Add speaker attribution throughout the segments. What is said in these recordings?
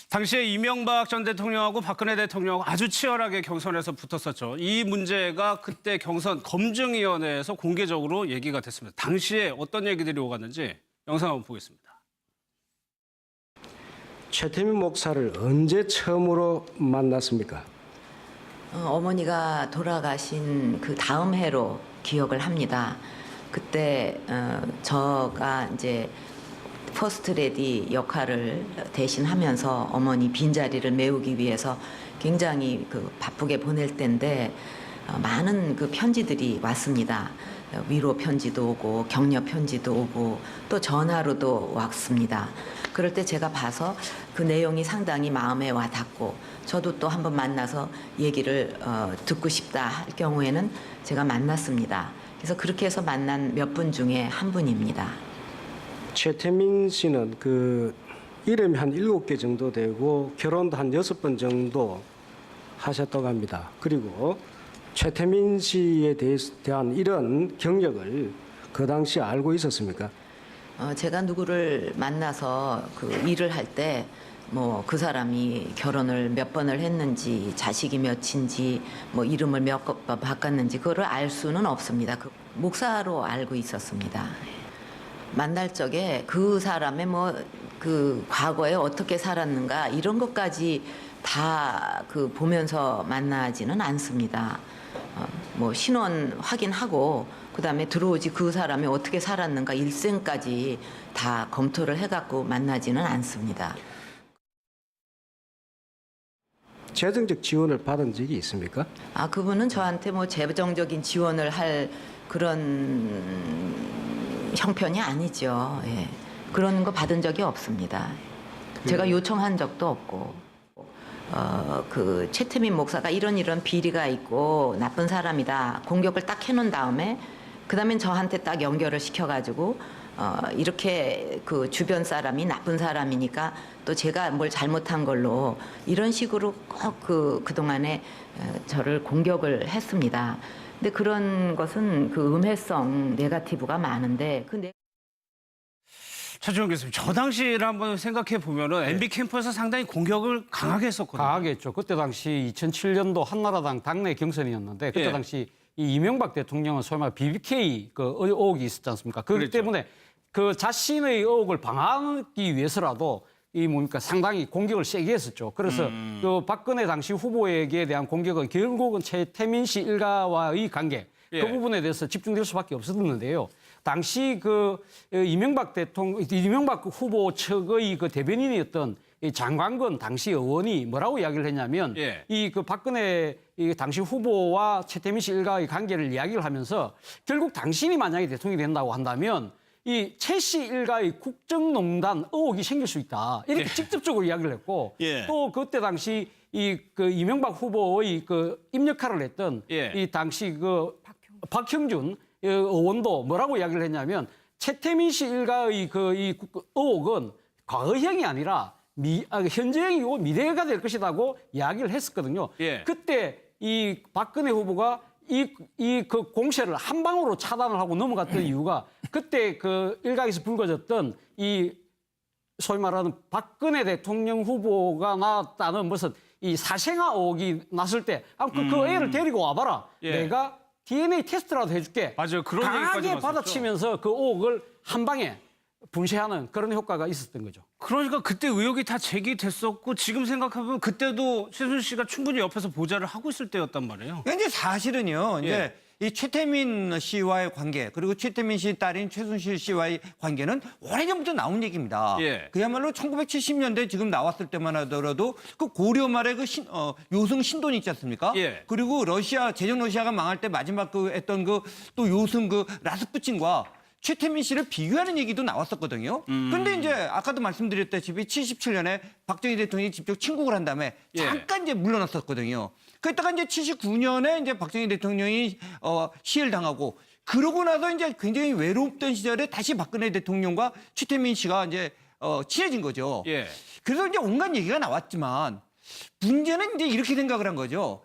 Speaker 1: 당시에 이명박 전 대통령하고 박근혜 대통령하고 아주 치열하게 경선에서 붙었었죠. 이 문제가 그때 경선 검증위원회에서 공개적으로 얘기가 됐습니다. 당시에 어떤 얘기들이 오갔는지 영상 한번 보겠습니다.
Speaker 2: 최태민 목사를 언제 처음으로 만났습니까?
Speaker 3: 어머니가 돌아가신 그 다음 해로 기억을 합니다. 그때 저가 이제 퍼스트 레디 역할을 대신하면서 어머니 빈자리를 메우기 위해서 굉장히 바쁘게 보낼 때인데 많은 그 편지들이 왔습니다. 위로 편지도 오고 격려 편지도 오고 또 전화로도 왔습니다. 그럴 때 제가 봐서 그 내용이 상당히 마음에 와 닿고 저도 또 한번 만나서 얘기를 듣고 싶다 할 경우에는 제가 만났습니다. 그래서 그렇게 해서 만난 몇 분 중에 한 분입니다.
Speaker 2: 최태민 씨는 그 이름이 한 7개 정도 되고 결혼도 한 6번 정도 하셨다고 합니다. 그리고 최태민 씨에 대한 이런 경력을 그 당시 알고 있었습니까?
Speaker 3: 제가 누구를 만나서 그 일을 할 때 뭐 그 사람이 결혼을 몇 번을 했는지 자식이 몇인지 뭐 이름을 몇 번 바꿨는지 그거를 알 수는 없습니다. 그 목사로 알고 있었습니다. 만날 적에 그 사람의 뭐 그 과거에 어떻게 살았는가 이런 것까지 다 그 보면서 만나지는 않습니다. 뭐 신원 확인하고 그다음에 들어오지 그 사람이 어떻게 살았는가 일생까지 다 검토를 해갖고 만나지는 않습니다.
Speaker 2: 재정적 지원을 받은 적이 있습니까?
Speaker 3: 그분은 저한테 뭐 재정적인 지원을 할 그런 형편이 아니죠. 예. 그런 거 받은 적이 없습니다. 제가 요청한 적도 없고. 그 최태민 목사가 이런 비리가 있고 나쁜 사람이다 공격을 딱 해놓은 다음에 그다음엔 저한테 딱 연결을 시켜가지고 이렇게 그 주변 사람이 나쁜 사람이니까 또 제가 뭘 잘못한 걸로 이런 식으로 꼭 그동안에 저를 공격을 했습니다. 근데 그런 것은 그 음해성 네거티브가 많은데
Speaker 1: 차주영 교수님, 저 당시를 한번 생각해 보면은 MB 캠프에서 상당히 공격을 강하게 했었거든요.
Speaker 4: 강하게 했죠. 그때 당시 2007년도 한나라당 당내 경선이었는데 그때
Speaker 1: 예.
Speaker 4: 당시 이 이명박 대통령은 소위 말해 BBK 그 의혹이 있었지 않습니까? 그렇기
Speaker 1: 그랬죠.
Speaker 4: 때문에 그 자신의 의혹을 방어하기 위해서라도 이 뭡니까 상당히 공격을 세게 했었죠. 그래서 그 박근혜 당시 후보에게 대한 공격은 결국은 최태민 씨 일가와의 관계
Speaker 1: 예.
Speaker 4: 그 부분에 대해서 집중될 수밖에 없었는데요. 당시 그 이명박 후보 측의 그 대변인이었던 이 장광근 당시 의원이 뭐라고 이야기를 했냐면
Speaker 1: 예.
Speaker 4: 이 그 박근혜 이 당시 후보와 최태민 씨 일가의 관계를 이야기를 하면서 결국 당신이 만약에 대통령이 된다고 한다면 이 최 씨 일가의 국정농단 의혹이 생길 수 있다. 이렇게
Speaker 1: 예.
Speaker 4: 직접적으로 이야기를 했고
Speaker 1: 예.
Speaker 4: 또 그때 당시 이 그 이명박 후보의 그 입력할을 했던
Speaker 1: 예.
Speaker 4: 이 당시 그 박형준 의원도 뭐라고 이야기를 했냐면 최태민 씨 일가의 이 의혹은 과거형이 아니라 현재형이고 미래가 될 것이라고 이야기를 했었거든요.
Speaker 1: 예.
Speaker 4: 그때 이 박근혜 후보가 그 공세를 한 방으로 차단을 하고 넘어갔던 이유가 그때 그 일각에서 불거졌던 이 소위 말하는 박근혜 대통령 후보가 나왔다는 무슨 이 사생아 의혹이 났을 때 그 애를 데리고 와봐라.
Speaker 1: 예.
Speaker 4: 내가 DNA 테스트라도 해줄게.
Speaker 1: 맞아요. 그런 얘기까지
Speaker 4: 강하게
Speaker 1: 나왔었죠.
Speaker 4: 받아치면서 그 의혹을 한 방에 분쇄하는 그런 효과가 있었던 거죠.
Speaker 1: 그러니까 그때 의혹이 다 제기됐었고 지금 생각해보면 그때도 최순실 씨가 충분히 옆에서 보좌를 하고 있을 때였단 말이에요.
Speaker 5: 근데 사실은요,
Speaker 1: 예.
Speaker 5: 이제 이 최태민 씨와의 관계, 그리고 최태민 씨 딸인 최순실 씨와의 관계는 오래전부터 나온 얘기입니다.
Speaker 1: 예.
Speaker 5: 그야말로 1970년대 지금 나왔을 때만 하더라도 그 고려 말에 그 요승 신돈 있지 않습니까?
Speaker 1: 예.
Speaker 5: 그리고 제정 러시아가 망할 때 마지막 했던 또 요승 라스푸틴과 최태민 씨를 비교하는 얘기도 나왔었거든요. 근데 이제 아까도 말씀드렸다시피 77년에 박정희 대통령이 직접 친국을 한 다음에
Speaker 1: 예.
Speaker 5: 잠깐 이제 물러났었거든요. 그랬다가 이제 79년에 이제 박정희 대통령이 시해를 당하고 그러고 나서 이제 굉장히 외롭던 시절에 다시 박근혜 대통령과 최태민 씨가 이제 친해진 거죠.
Speaker 1: 예.
Speaker 5: 그래서 이제 온갖 얘기가 나왔지만 문제는 이제 이렇게 생각을 한 거죠.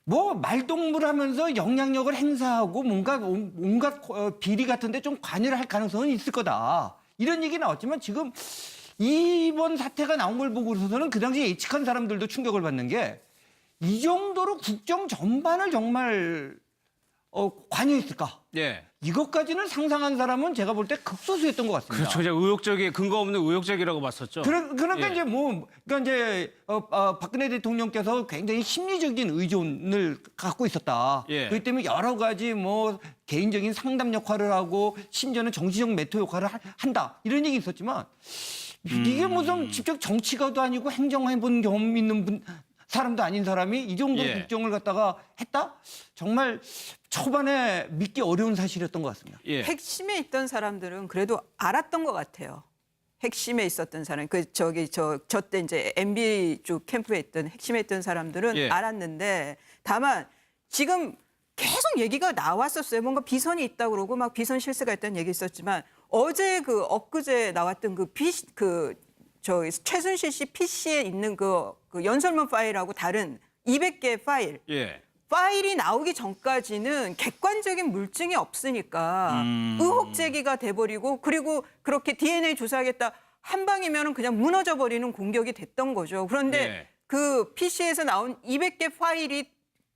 Speaker 5: 뭐 말동무를 하면서 영향력을 행사하고 뭔가 온갖 비리 같은데 좀 관여를 할 가능성은 있을 거다. 이런 얘기 나왔지만 지금 이번 사태가 나온 걸 보고서는 그 당시 예측한 사람들도 충격을 받는 게 이 정도로 국정 전반을 정말 관여했을까?
Speaker 1: 예.
Speaker 5: 이것까지는 상상한 사람은 제가 볼 때 극소수였던 것 같습니다.
Speaker 1: 그렇죠. 이제 의혹적이 근거 없는 의혹적이라고 봤었죠.
Speaker 5: 그러니까
Speaker 1: 예.
Speaker 5: 이제 그러니까 이제 박근혜 대통령께서 굉장히 심리적인 의존을 갖고 있었다.
Speaker 1: 예.
Speaker 5: 그렇기 때문에 여러 가지 개인적인 상담 역할을 하고 심지어는 정치적 메토 역할을 한다 이런 얘기 있었지만 이게 무슨 직접 정치가도 아니고 행정해본 경험 있는 사람도 아닌 사람이 이 정도
Speaker 1: 예.
Speaker 5: 국정을 갖다가 했다? 정말 초반에 믿기 어려운 사실이었던 것 같습니다.
Speaker 1: 예.
Speaker 6: 핵심에 있던 사람들은 그래도 알았던 것 같아요. 핵심에 있었던 사람, 저 때 이제 MB 쪽 캠프에 있던 핵심에 있던 사람들은
Speaker 1: 예.
Speaker 6: 알았는데 다만 지금 계속 얘기가 나왔었어요. 뭔가 비선이 있다고 그러고 막 비선 실세가 있다는 얘기 있었지만 어제 엊그제 나왔던 최순실 씨 PC에 있는 그 연설문 파일하고 다른 200개 파일.
Speaker 1: 예.
Speaker 6: 파일이 나오기 전까지는 객관적인 물증이 없으니까 의혹 제기가 돼버리고 그리고 그렇게 DNA 조사하겠다 한 방이면 그냥 무너져 버리는 공격이 됐던 거죠. 그런데
Speaker 1: 예.
Speaker 6: 그 PC에서 나온 200개 파일이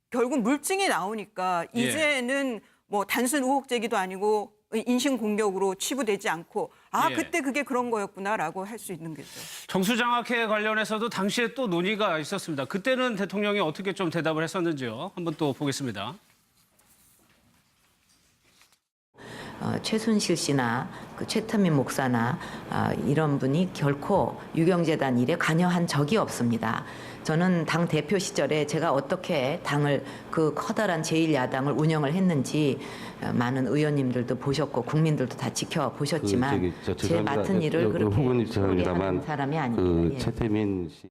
Speaker 6: 결국 물증이 나오니까
Speaker 1: 예.
Speaker 6: 이제는 단순 의혹 제기도 아니고 인신 공격으로 치부되지 않고
Speaker 1: 예.
Speaker 6: 그때 그게 그런 거였구나라고 할 수 있는 거죠.
Speaker 1: 정수장학회 관련해서도 당시에 또 논의가 있었습니다. 그때는 대통령이 어떻게 좀 대답을 했었는지요. 한번 또 보겠습니다.
Speaker 3: 최순실 씨나 최태민 목사나 이런 분이 결코 유경재단 일에 관여한 적이 없습니다. 저는 당 대표 시절에 제가 어떻게 당을 그 커다란 제1야당을 운영을 했는지 많은 의원님들도 보셨고 국민들도 다 지켜보셨지만 제 맡은 일을 그렇게 소홀히 하는 사람이 아닙니다. 예.
Speaker 7: 최태민 씨.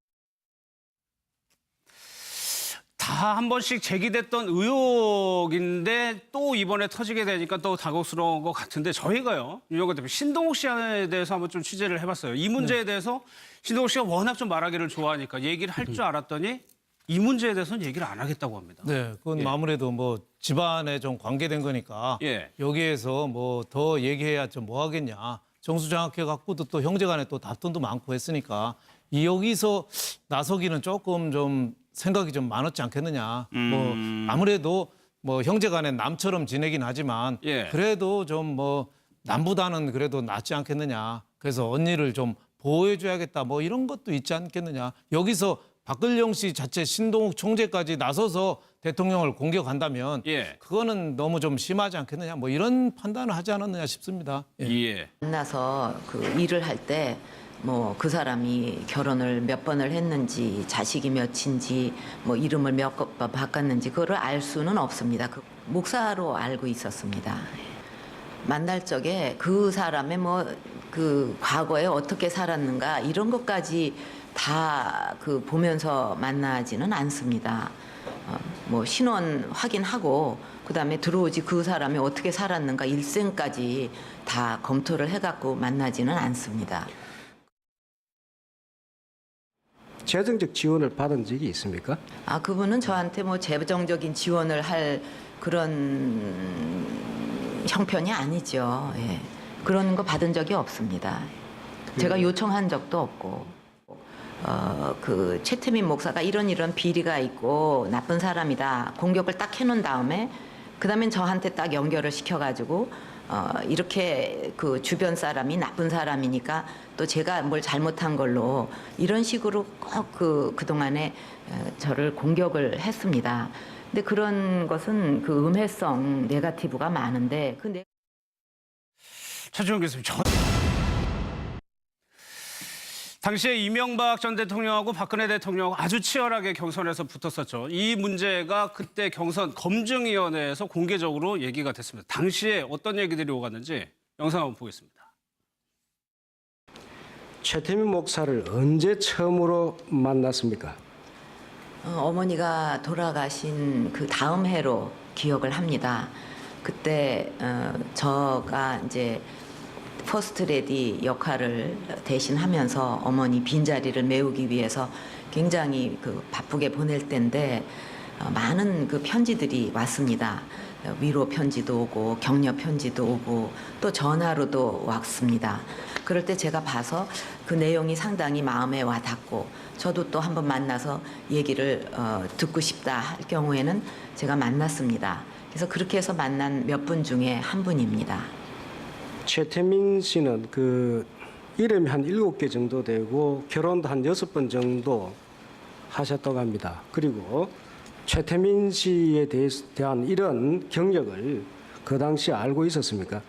Speaker 1: 다 한 번씩 제기됐던 의혹인데 또 이번에 터지게 되니까 또 당혹스러운 것 같은데 저희가요. 유영건 대표 신동욱 씨에 대해서 한번 좀 취재를 해봤어요. 이 문제에 대해서 신동욱 씨가 워낙 좀 말하기를 좋아하니까 얘기를 할 줄 알았더니 이 문제에 대해서는 얘기를 안 하겠다고 합니다.
Speaker 8: 네, 그건
Speaker 1: 예.
Speaker 8: 아무래도 집안에 좀 관계된 거니까
Speaker 1: 예.
Speaker 8: 여기에서 더 얘기해야 좀 뭐 하겠냐. 정수장학회 갖고도 또 형제간에 또 다툼도 많고 했으니까 여기서 나서기는 조금 좀 생각이 좀 많았지 않겠느냐. 아무래도 형제간에 남처럼 지내긴 하지만
Speaker 1: 예.
Speaker 8: 그래도 좀 남보다는 그래도 낫지 않겠느냐. 그래서 언니를 좀 보호해줘야겠다. 이런 것도 있지 않겠느냐. 여기서 박근영 씨 자체 신동욱 총재까지 나서서 대통령을 공격한다면
Speaker 1: 예.
Speaker 8: 그거는 너무 좀 심하지 않겠느냐. 이런 판단을 하지 않았느냐 싶습니다. 예.
Speaker 1: 예.
Speaker 3: 만나서 그 일을 할 때 그 사람이 결혼을 몇 번을 했는지 자식이 몇인지 이름을 몇 번 바꿨는지 그거를 알 수는 없습니다. 그 목사로 알고 있었습니다. 만날 적에 그 사람의 그 과거에 어떻게 살았는가 이런 것까지 다 보면서 만나지는 않습니다. 신원 확인하고 그다음에 들어오지 그 사람이 어떻게 살았는가 일생까지 다 검토를 해갖고 만나지는 않습니다.
Speaker 2: 재정적 지원을 받은 적이 있습니까?
Speaker 3: 그분은 저한테 재정적인 지원을 할 그런 형편이 아니죠. 예. 그런 거 받은 적이 없습니다. 제가 요청한 적도 없고. 최태민 목사가 이런 비리가 있고 나쁜 사람이다. 공격을 딱 해놓은 다음에 그다음엔 저한테 딱 연결을 시켜가지고 이렇게 주변 사람이 나쁜 사람이니까 또 제가 뭘 잘못한 걸로 이런 식으로 꼭 그동안에 저를 공격을 했습니다. 근데 그런 것은 음해성 네거티브가 많은데
Speaker 1: 차주영 교수님, 당시에 이명박 전 대통령하고 박근혜 대통령하고 아주 치열하게 경선에서 붙었었죠. 이 문제가 그때 경선 검증위원회에서 공개적으로 얘기가 됐습니다. 당시에 어떤 얘기들이 오갔는지 영상 한번 보겠습니다.
Speaker 2: 최태민 목사를 언제 처음으로 만났습니까?
Speaker 3: 어머니가 돌아가신 그 다음 해로 기억을 합니다. 그때 저가 이제 퍼스트레디 역할을 대신하면서 어머니 빈자리를 메우기 위해서 굉장히 바쁘게 보낼 때인데 많은 편지들이 왔습니다. 위로 편지도 오고 격려 편지도 오고 또 전화로도 왔습니다. 그럴 때 제가 봐서 그 내용이 상당히 마음에 와 닿고 저도 또 한번 만나서 얘기를 듣고 싶다 할 경우에는 제가 만났습니다. 그래서 그렇게 해서 만난 몇 분 중에 한 분입니다.
Speaker 2: 최태민 씨는 그 이름이 한 7개 정도 되고 결혼도 한 6번 정도 하셨다고 합니다. 그리고 최태민 씨에 대한 이런 경력을 그 당시에 알고 있었습니까?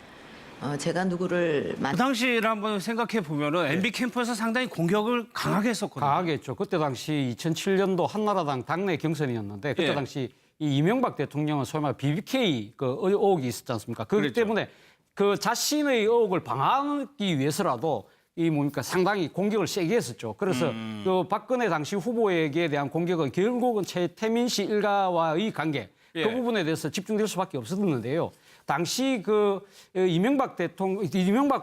Speaker 3: 제가 누구를
Speaker 1: 그 당시를 한번 생각해 보면은 MB 캠프에서 상당히 공격을 강하게 했었거든요.
Speaker 4: 강하게 했죠. 그때 당시 2007년도 한나라당 당내 경선이었는데 그때
Speaker 1: 예.
Speaker 4: 당시 이 이명박 대통령은 소위 말 BBK 그 의혹이 있었지 않습니까? 그렇기
Speaker 1: 그랬죠.
Speaker 4: 때문에 그 자신의 의혹을 방어하기 위해서라도 이 뭡니까 상당히 공격을 세게 했었죠. 그래서 그 박근혜 당시 후보에게 대한 공격은 결국은 최태민 씨 일가와의 관계
Speaker 1: 예.
Speaker 4: 그 부분에 대해서 집중될 수밖에 없었는데요. 당시 그 이명박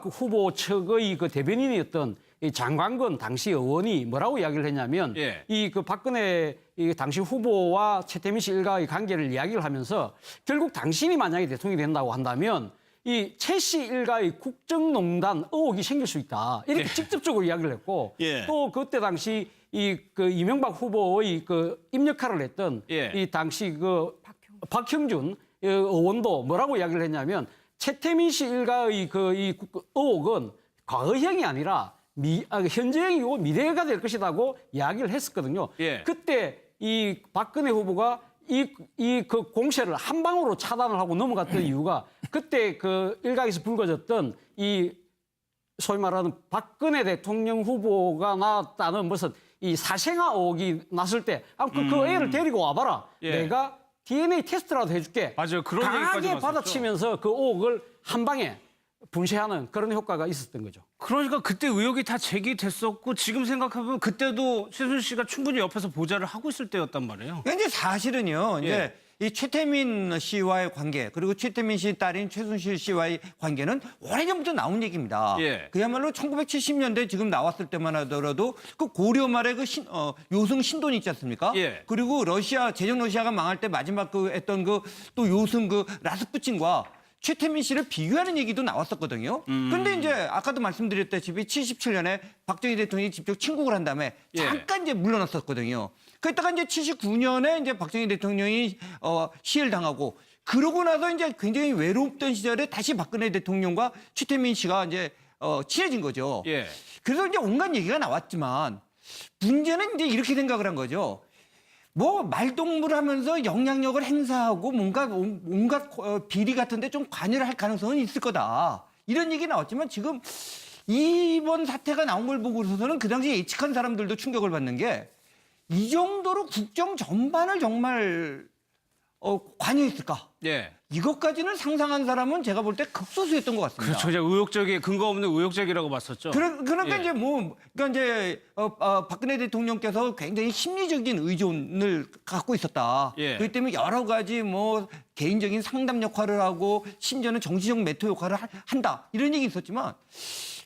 Speaker 4: 후보 측의 그 대변인이었던 이 장관건 당시 의원이 뭐라고 이야기를 했냐면
Speaker 1: 예.
Speaker 4: 이 그 박근혜 이 당시 후보와 최태민 씨 일가의 관계를 이야기를 하면서 결국 당신이 만약에 대통령이 된다고 한다면 이 최 씨 일가의 국정농단 의혹이 생길 수 있다. 이렇게 직접적으로 이야기를 했고
Speaker 1: 예.
Speaker 4: 또 그때 당시 이 그 이명박 후보의 그 입력할을 했던
Speaker 1: 예.
Speaker 4: 이 당시 그 박형준 의원도 뭐라고 이야기를 했냐면 최태민 씨 일가의 이 의혹은 과거형이 아니라 현재형이고 미래가 될 것이라고 이야기를 했었거든요.
Speaker 1: 예.
Speaker 4: 그때 이 박근혜 후보가 그 공세를 한 방으로 차단을 하고 넘어갔던 이유가 그때 그 일각에서 불거졌던 이 소위 말하는 박근혜 대통령 후보가 나왔다는 무슨 이 사생아 의혹이 났을 때 그 애를 데리고 와봐라.
Speaker 1: 예.
Speaker 4: 내가 DNA 테스트라도 해줄게.
Speaker 1: 맞아요. 그런 얘기까지
Speaker 4: 강하게
Speaker 1: 나왔었죠.
Speaker 4: 받아치면서 그 의혹을 한 방에 분쇄하는 그런 효과가 있었던 거죠.
Speaker 1: 그러니까 그때 의혹이 다 제기됐었고 지금 생각해보면 그때도 최순실 씨가 충분히 옆에서 보좌를 하고 있을 때였단 말이에요.
Speaker 5: 그러니까 이제 사실은요. 이제 이 최태민 씨와의 관계 그리고 최태민 씨 딸인 최순실 씨와의 관계는 오래전부터 나온 얘기입니다.
Speaker 1: 예.
Speaker 5: 그야말로 1970년대 지금 나왔을 때만 하더라도 그 고려 말에 그 요승 신돈 있지 않습니까?
Speaker 1: 예.
Speaker 5: 그리고 제정 러시아가 망할 때 마지막 그 했던 그 또 요승 그 라스푸틴과 최태민 씨를 비교하는 얘기도 나왔었거든요. 근데 이제 아까도 말씀드렸다시피 77년에 박정희 대통령이 직접 친국을 한 다음에
Speaker 1: 예.
Speaker 5: 잠깐 이제 물러났었거든요. 그랬다가 이제 79년에 이제 박정희 대통령이 시해를 당하고 그러고 나서 이제 굉장히 외롭던 시절에 다시 박근혜 대통령과 최태민 씨가 이제 친해진 거죠.
Speaker 1: 예.
Speaker 5: 그래서 이제 온갖 얘기가 나왔지만 문제는 이제 이렇게 생각을 한 거죠. 뭐 말동무를 하면서 영향력을 행사하고 뭔가 온갖 비리 같은데 좀 관여를 할 가능성은 있을 거다. 이런 얘기 나왔지만 지금 이번 사태가 나온 걸 보고서는 그 당시 예측한 사람들도 충격을 받는 게 이 정도로 국정 전반을 정말 관여했을까?
Speaker 1: 예.
Speaker 5: 이것까지는 상상한 사람은 제가 볼 때 극소수였던 것 같습니다.
Speaker 1: 그렇죠. 이제 의혹적이 근거 없는 의혹적이라고 봤었죠.
Speaker 5: 그러니까
Speaker 1: 예.
Speaker 5: 이제 그러니까 이제 박근혜 대통령께서 굉장히 심리적인 의존을 갖고 있었다.
Speaker 1: 예.
Speaker 5: 그렇기 때문에 여러 가지 개인적인 상담 역할을 하고 심지어는 정치적 매토 역할을 한다. 이런 얘기 있었지만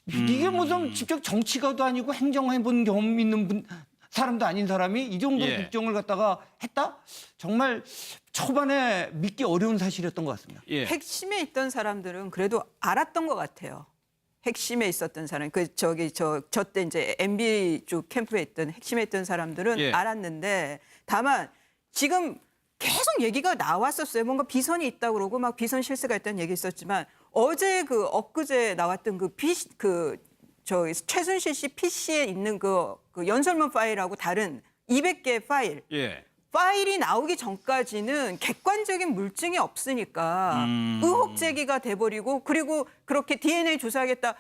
Speaker 5: 이게 무슨 직접 정치가도 아니고 행정해본 경험 있는 사람도 아닌 사람이 이 정도
Speaker 1: 예.
Speaker 5: 국정을 갖다가 했다? 정말 초반에 믿기 어려운 사실이었던 것 같습니다.
Speaker 1: 예.
Speaker 6: 핵심에 있던 사람들은 그래도 알았던 것 같아요. 핵심에 있었던 사람, 저때 이제 MB 쪽 캠프에 있던 핵심에 있던 사람들은
Speaker 1: 예.
Speaker 6: 알았는데 다만 지금 계속 얘기가 나왔었어요. 뭔가 비선이 있다고 그러고 막 비선 실세가 있다는 얘기 있었지만 어제 엊그제 나왔던 최순실 씨 PC에 있는 그 연설문 파일하고 다른 200개 파일.
Speaker 1: 예.
Speaker 6: 파일이 나오기 전까지는 객관적인 물증이 없으니까 의혹 제기가 돼버리고 그리고 그렇게 DNA 조사하겠다